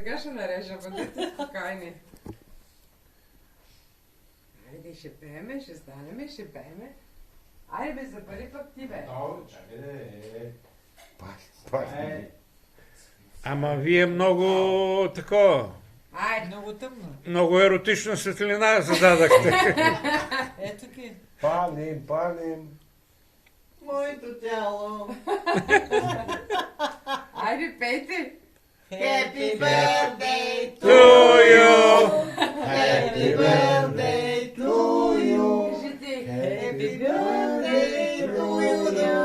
така ще нарежа, бъдете спокойни. Айде, ще пееме, ще станеме, ще пееме. Айде бе, за първи път ти бе. Чакай да Ама вие много такова, Айде. Много тъмно. много еротична светлина зададахте. Ето ки. Палим. Моето тяло. Айде, пейте. Happy birthday To you. Happy birthday to you. Кажете. Happy birthday to you.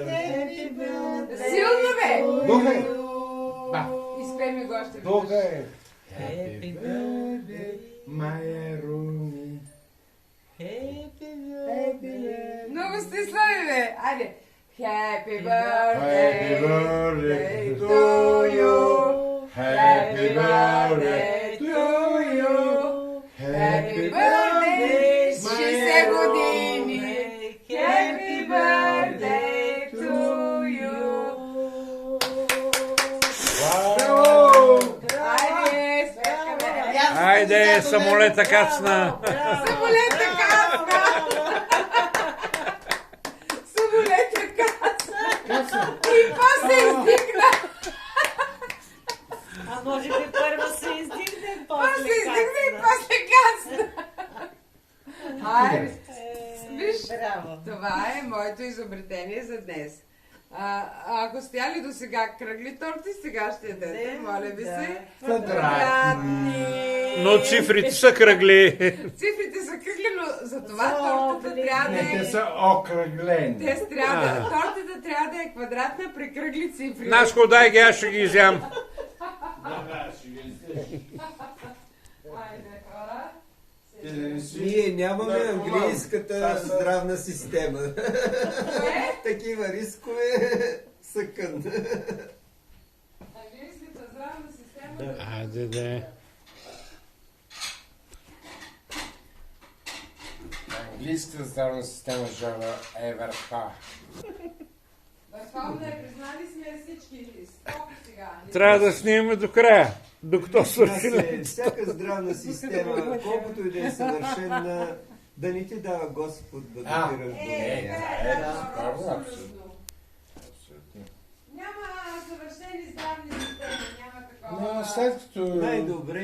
Happy birthday. Силно бе. Духай! Изпей ми го още веднъж. Духай! Happy birthday. Майя Руми. Happy birthday. Много сте слави, бе. Айде. Happy Happy birthday birthday to you. Happy birthday to you. Happy Happy birthday, birthday, 60 години. Happy birthday to you. Браво! Айде, свекаме. Айде, самолета кацна. Самолета кацна. Самолета кацна. И после издигна. А може би първо се издигне, После издигна и после кацна. Айде. Виж, Браво. това е моето изобретение за днес. Ако сте яли до сега кръгли торти, сега ще ядете, моля ви се. Квадратни. Но цифрите са кръгли. Цифрите са кръгли, но за това тортата трябва да Не, те е... са окръглени. Тортата трябва да е квадратна при кръгли цифри. Наско, дай ги, аз ще ги изям. Айде, хора. Ние нямаме английската здравна система. Кое? Такива рискове съкън. Английската здравна система. Айде, де. Английската здравна система жава е върха. Върховна е, признали сме всички. Стоп сега. Трябва да снимаме до края, докато свърши. Всяка здравна система, колкото и да е съвършена, да не ти дава Господ да допираш до нея. Абсолютно. Няма съвършени здравни системи, няма такова. Но след като... Най-добре